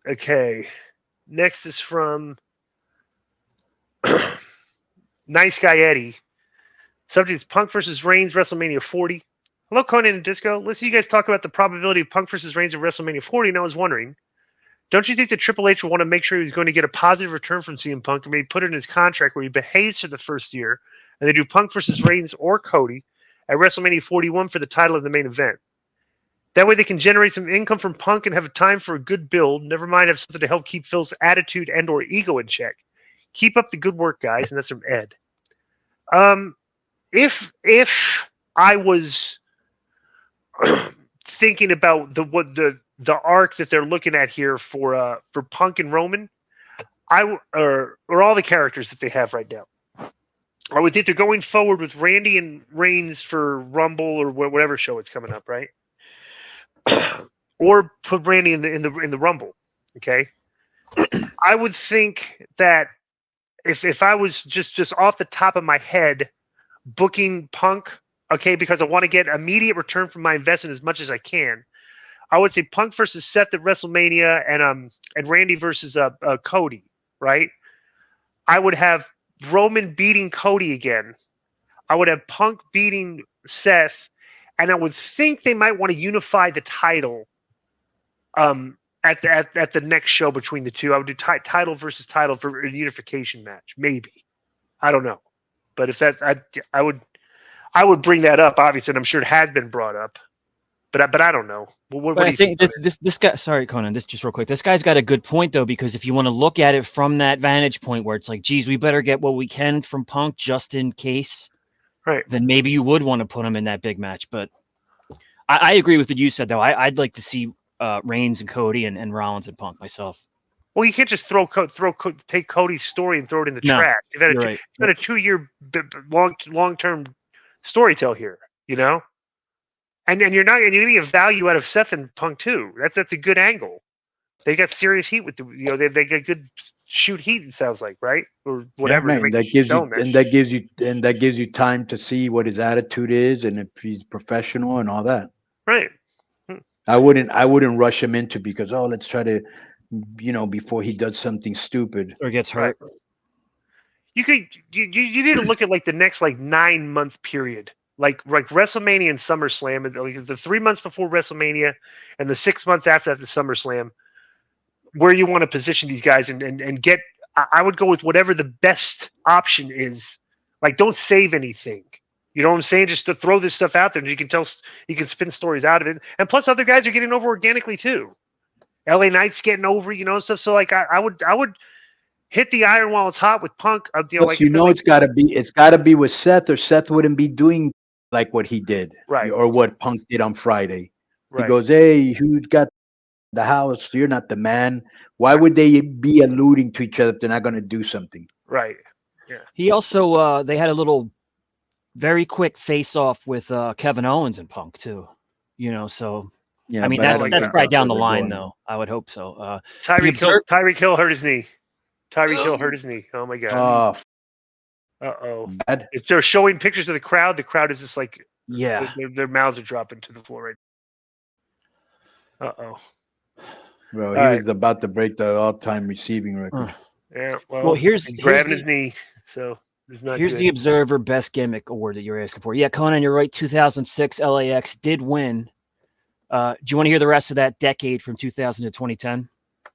Okay. Next is from Nice Guy Eddie. Subject is Punk versus Reigns, WrestleMania 40. Hello, Conan and Disco. Listen, you guys talk about the probability of Punk versus Reigns at WrestleMania 40, and I was wondering, don't you think that Triple H will want to make sure he's going to get a positive return from CM Punk and maybe put it in his contract where he behaves for the first year, and they do Punk versus Reigns or Cody at WrestleMania 41 for the title of the main event? That way they can generate some income from Punk and have time for a good build. Never mind have something to help keep Phil's attitude and or ego in check. Keep up the good work, guys. And that's from Ed. If I was thinking about the arc that they're looking at here for Punk and Roman, or all the characters that they have right now, I would think they're going forward with Randy and Reigns for Rumble or whatever show it's coming up, right? Or put Randy in the Rumble. Okay, I would think that if I was just off the top of my head booking Punk, okay, because I want to get immediate return from my investment as much as I can, I would say Punk versus Seth at WrestleMania and Randy versus Cody, right? I would have Roman beating Cody again. I would have Punk beating Seth, and I would think they might want to unify the title at the next show between the two. I would do title versus title for a unification match, maybe. I don't know, but if that I would bring that up, obviously, and I'm sure it has been brought up, but I don't know. What I think this guy. Sorry, Conan. This just real quick. This guy's got a good point though, because if you want to look at it from that vantage point where it's like, geez, we better get what we can from Punk just in case. Right. Then maybe you would want to put him in that big match. But I agree with what you said though. I'd like to see Reigns and Cody and Rollins and Punk myself. Well, you can't just take Cody's story and throw it in the trash. It's been a 2-year long-term storytell here, you know. And you're getting a value out of Seth and Punk too. That's a good angle. They got serious heat with they get good shoot heat. It sounds like, right, or whatever. Yeah, man, that gives you time to see what his attitude is and if he's professional and all that. Right. I wouldn't rush him into because let's try to, before he does something stupid or gets hurt. Right. You need to look at like the next 9-month period. Like WrestleMania and SummerSlam, and like the 3 months before WrestleMania and the 6 months after that, the SummerSlam, where you want to position these guys and get. I would go with whatever the best option is. Like, don't save anything. You know what I'm saying? Just to throw this stuff out there, and you can spin stories out of it. And plus, other guys are getting over organically too. LA Knight's getting over, stuff. So I would hit the iron while it's hot with Punk. It's got to be with Seth, or Seth wouldn't be doing like what he did, right? Or what Punk did on Friday. Right. He goes, "Hey, who got the house? You're not the man." Why would they be alluding to each other if they're not going to do something? Right. Yeah. He also they had a little very quick face off with Kevin Owens and Punk too. So yeah, I mean that's probably down the line though. I would hope so. Tyreek Hill hurt his knee. Tyreek Hill hurt his knee. Oh my god. Uh-oh. If they're showing pictures of the crowd is just like, yeah, their mouths are dropping to the floor right. Uh-oh. Bro, he was about to break the all-time receiving record. Yeah, well he's grabbing his knee, so it's not Here's good. the Observer Best Gimmick Award that you're asking for. Yeah, Conan, you're right. 2006 LAX did win. Do you want to hear the rest of that decade from 2000 to 2010?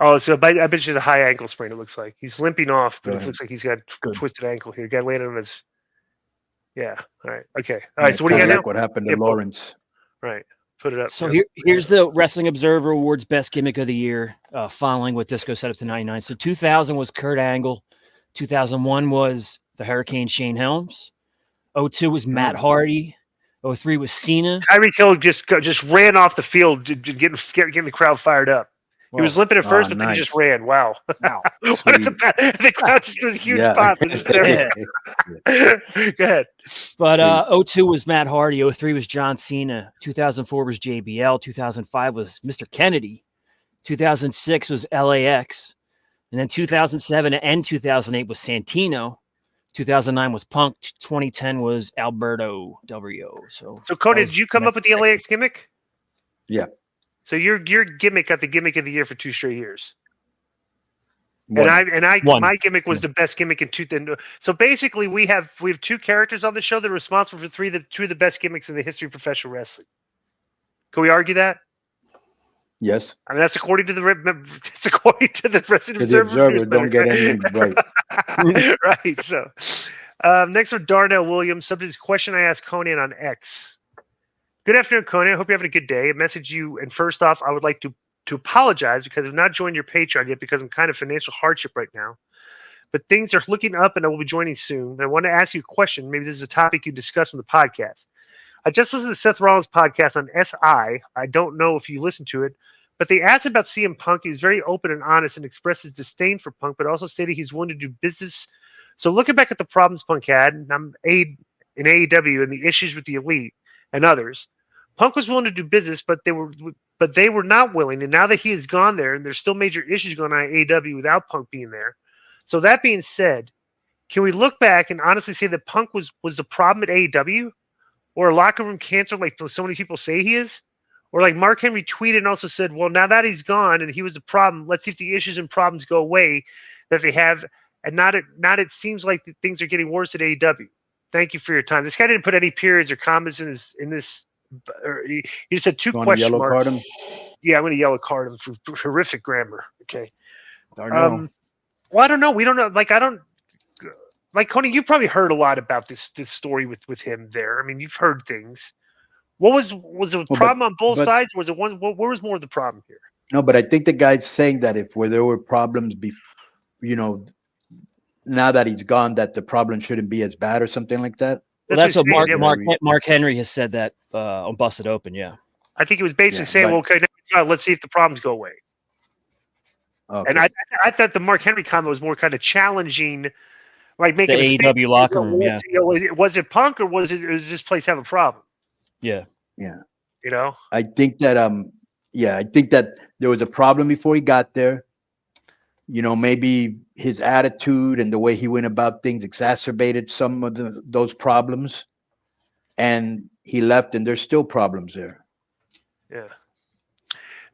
Oh, so I bet you the high ankle sprain, it looks like. He's limping off, but it looks like he's got a twisted ankle here. Got landed on his... Yeah, all right. Okay. All right, so what do you got now? What happened to Lawrence. Right. Put it up. So here's the Wrestling Observer Awards Best Gimmick of the Year, following what Disco set up to 99. So 2000 was Kurt Angle. 2001 was the Hurricane Shane Helms. 2002 was Matt Hardy. 2003 was Cena. Tyreek Hill just ran off the field, getting the crowd fired up. He was limping at first, but then he just ran. Wow. The crowd just was a huge pop. Go ahead. But 2002 was Matt Hardy. 2003 was John Cena. 2004 was JBL. 2005 was Mr. Kennedy. 2006 was LAX. And then 2007 and 2008 was Santino. 2009 was Punk. 2010 was Alberto Del Rio. So Conan, did you come up with the LAX gimmick? Yeah. So your gimmick got the gimmick of the year for 2 straight years. One. One. My gimmick was the best gimmick in two. So basically, we have 2 characters on the show that are responsible for 2 of the best gimmicks in the history of professional wrestling. Can we argue that? Yes. I mean, that's according to the Wrestling To the Observer, Newsletter. don't get any right. Right. So, next one, Darnell Williams. Subject is question I asked Conan on X. Good afternoon, Conan. I hope you're having a good day. I message you, and first off, I would like to apologize because I've not joined your Patreon yet because I'm kind of financial hardship right now. But things are looking up, and I will be joining soon. I want to ask you a question. Maybe this is a topic you discuss on the podcast. I just listened to Seth Rollins' podcast on SI. I don't know if you listened to it, but they asked about CM Punk. He was very open and honest and expressed his disdain for Punk, but also stated he's willing to do business. So looking back at the problems Punk had, and I'm in AEW and the issues with the Elite and others, Punk was willing to do business, but they were not willing. And now that he has gone there, and there's still major issues going on at AEW without Punk being there. So that being said, can we look back and honestly say that Punk was the problem at AEW? Or a locker room cancer like so many people say he is? Or like Mark Henry tweeted and also said, well, now that he's gone and he was the problem, let's see if the issues and problems go away that they have. And not it seems like things are getting worse at AEW. Thank you for your time. This guy didn't put any periods or commas in this. He just had 2 question yellow marks. card him? Yeah, I'm going to yellow card him for horrific grammar. Okay. Darnell. Well, I don't know. We don't know. Like Conan, you probably heard a lot about this story with him there. I mean, you've heard things. What was a problem on both sides? Was it one? Where was more of the problem here? No, but I think the guy's saying that where there were problems, now that he's gone, that the problem shouldn't be as bad or something like that. Well, that's what saying, Mark Henry has said that on Busted Open. Yeah, I think he was basically saying, well, okay, now let's see if the problems go away. Okay. And I thought the Mark Henry comment was more kind of challenging. Like making the AEW locker room, yeah. Was it Punk or was this place have a problem? Yeah. I think that I think that there was a problem before he got there. Maybe his attitude and the way he went about things exacerbated some of those problems, and he left, and there's still problems there. Yeah.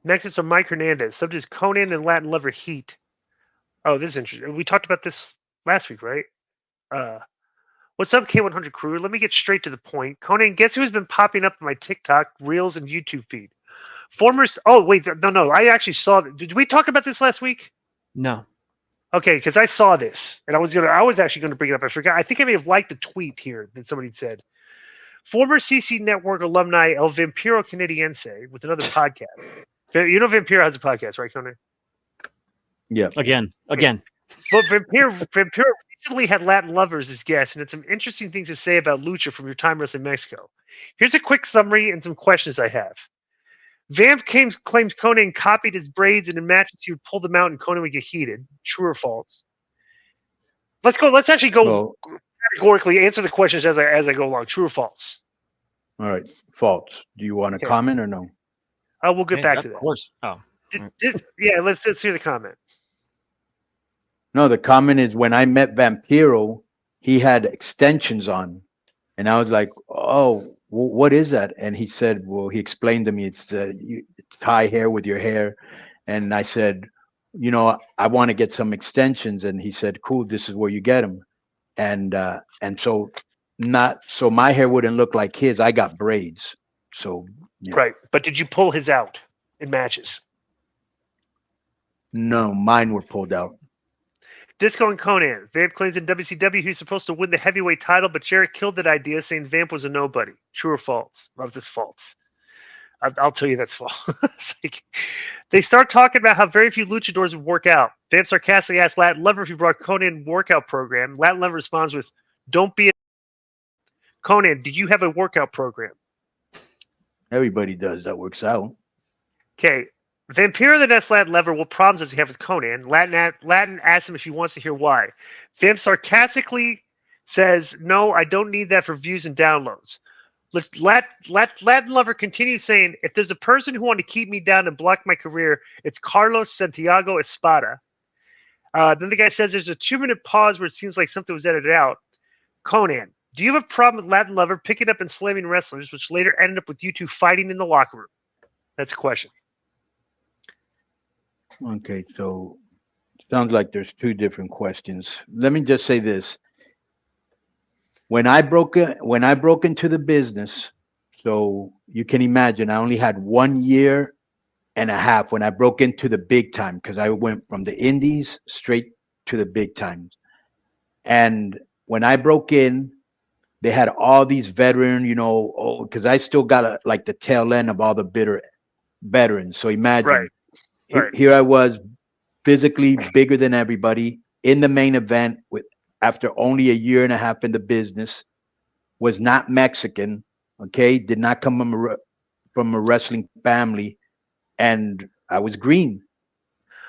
Next is Mike Hernandez. Subject is Conan and Latin Lover Heat. Oh, this is interesting. We talked about this last week, right? What's up, K100 crew? Let me get straight to the point. Conan, guess who's been popping up in my TikTok, Reels, and YouTube feed? Oh, wait, no. I actually saw. Did we talk about this last week? No. Okay, because I saw this, and I was actually going to bring it up. I forgot. I think I may have liked the tweet here that somebody said. Former CC Network alumni El Vampiro Canadiense with another podcast. You know Vampiro has a podcast, right, Conan? Yeah. Again. But Vampiro recently had Latin Lovers as guests, and had some interesting things to say about Lucha from your time wrestling Mexico. Here's a quick summary and some questions I have. Vamp claims Conan copied his braids, and in matches he would pull them out and Conan would get heated. True or false? Let's actually go categorically answer the questions as I go along. True or false? All right. False. Do you want to comment or no? We'll get back to that. Of course. Oh. Let's hear the comment. No, the comment is when I met Vampiro, he had extensions on. And I was like, oh, what is that? And he said, well, he explained to me, it's tie hair with your hair. And I said, I want to get some extensions. And he said, cool, this is where you get them. And so my hair wouldn't look like his. I got braids. So, yeah. Right. But did you pull his out in matches? No, mine were pulled out. Disco and Conan. Vamp claims in WCW he's supposed to win the heavyweight title, but Jarrett killed that idea, saying Vamp was a nobody. True or false? Love this false. I'll tell you that's false. They start talking about how very few luchadors would work out. Vamp sarcastically asks Latin Lover if he brought Conan workout program. Latin Lover responds with, don't be a... Conan, did you have a workout program? Everybody does. That works out. Okay. Vampiro then asks Latin Lover what problems does he have with Conan. Latin asks him if he wants to hear why. Vamp sarcastically says, no, I don't need that for views and downloads. Latin Lover continues saying, if there's a person who wanted to keep me down and block my career, it's Carlos Santiago Espada. Then the guy says there's a 2-minute pause where it seems like something was edited out. Conan, do you have a problem with Latin Lover picking up and slamming wrestlers, which later ended up with you two fighting in the locker room? That's a question. Okay, so sounds like there's two different questions. Let me just say this. When I broke into the business, so you can imagine I only had 1 year and a half when I broke into the big time because I went from the indies straight to the big times. And when I broke in, they had all these veteran, because I still got like the tail end of all the bitter veterans. So Right, imagine right. here I was physically bigger than everybody in the main event with after only a year and a half in the business, was not Mexican, okay, did not come from a wrestling family, and I was green.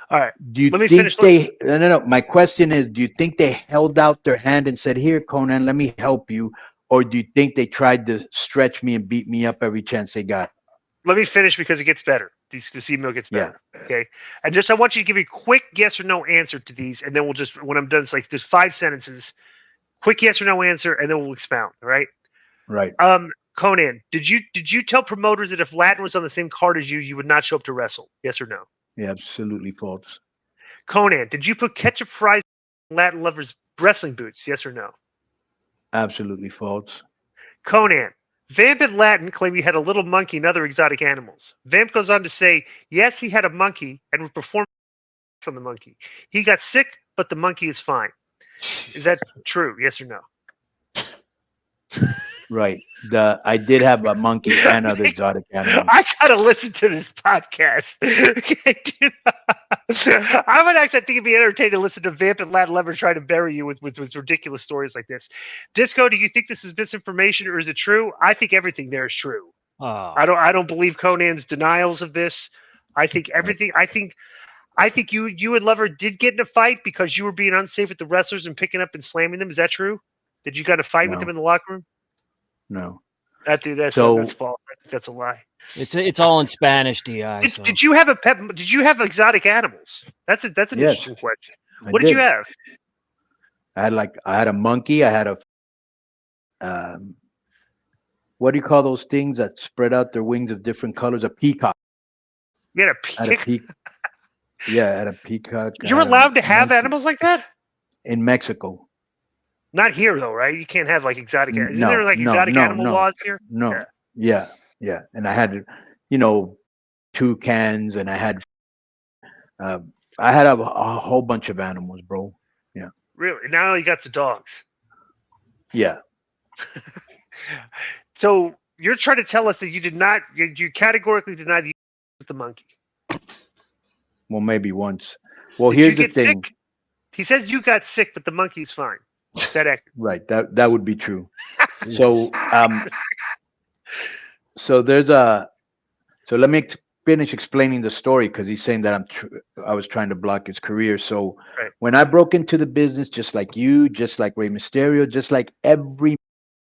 All right. Do you Let me finish. think they no, my question is, do you think they held out their hand and said, here, Conan, let me help you? Or do you think they tried to stretch me and beat me up every chance they got? Let me finish because it gets better. This email gets Yeah. better. Okay. And just I want you to give me a quick yes or no answer to these, and then we'll just when I'm done, it's like there's 5 sentences. Quick yes or no answer, and then we'll expound. All right. Right. Conan, did you tell promoters that if Latin was on the same card as you, you would not show up to wrestle? Yes or no? Yeah, absolutely false. Conan, did you put ketchup fries in Latin lovers' wrestling boots? Yes or no? Absolutely false. Conan, Vamp and Latin claim you had a little monkey and other exotic animals. Vamp goes on to say, yes, he had a monkey and would perform on the monkey. He got sick, but the monkey is fine. Is that true? Yes or no? Right. I did have a monkey and other exotic animals. I gotta listen to this podcast. I would actually think it'd be entertaining to listen to Vamp and Latin Lever try to bury you with ridiculous stories like this. Disco, do you think this is misinformation or is it true? I think everything there is true. Oh. I don't believe Conan's denials of this. I think everything. I think you and Lever did get in a fight because you were being unsafe with the wrestlers and picking up and slamming them. Is that true? Did you got a fight with them No, in the locker room? no. That's So false. That's a lie. It's all in Spanish, Di. So. Did you have a pet? Did you have exotic animals? That's an yes, interesting question. I What did you did. have? I had a monkey. I had a um, what do you call those things that spread out their wings of different colors? A peacock. You had a I had a peacock. Yeah, I had a peacock. I You're had a allowed to have monkey animals like that? in Mexico. Not here though, right? You can't have like exotic. Isn't there No, like no, exotic no, animal no, laws here? no. Yeah. Yeah, yeah. And I had, you know, toucans, and uh, I had a whole bunch of animals, bro. Yeah, Really? Now you got the dogs. yeah. So you're trying to tell us that you did not, you categorically denied the use with the monkey. Well, maybe once. Well, Did you here's the get sick? thing. He says you got sick, but the monkey's fine. Is that accurate? Right. That would be true. Jesus. So there's a. So let me finish explaining the story because he's saying that I was trying to block his career. So Right. when I broke into the business, just like you, just like Rey Mysterio, just like every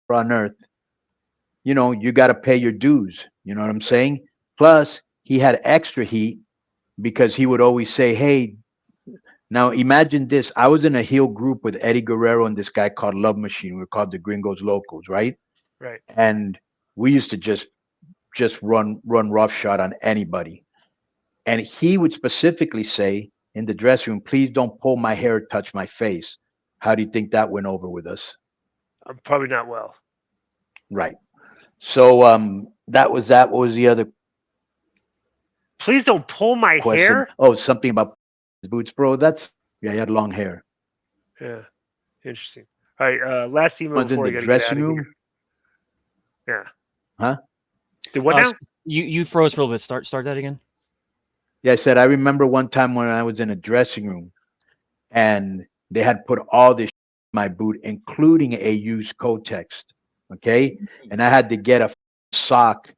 on earth, you got to pay your dues. You know what I'm saying? Plus, he had extra heat because he would always say, "Hey, now imagine this. I was in a heel group with Eddie Guerrero and this guy called Love Machine. We're called the Gringos Locals, right? Right. And we used to just run roughshod on anybody. And he would specifically say in the dressing room, please don't pull my hair or touch my face. How do you think that went over with us? Probably not well. Right. So that was that. What was the other Please don't pull my question? hair. Oh, something about boots, bro. Yeah, he had long hair. Yeah. Interesting. All right. Last email Was in before I the got to get out dressing of room. here. Yeah. Huh? Did what now? You froze for a little bit. Start that again. Yeah, I said I remember one time when I was in a dressing room and they had put all this in my boot, including a used Kotex. Okay. And I had to get a sock.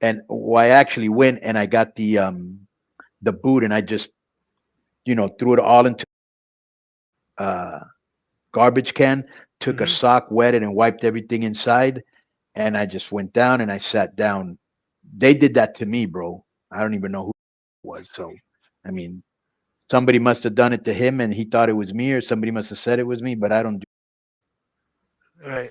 And I actually went and I got the boot and I just, threw it all into garbage can, took a sock, wet it, and wiped everything inside. And I just went down and I sat down. They did that to me, bro. I don't even know who it was. So, I mean, somebody must have done it to him and he thought it was me, or somebody must have said it was me, but I don't do. All right.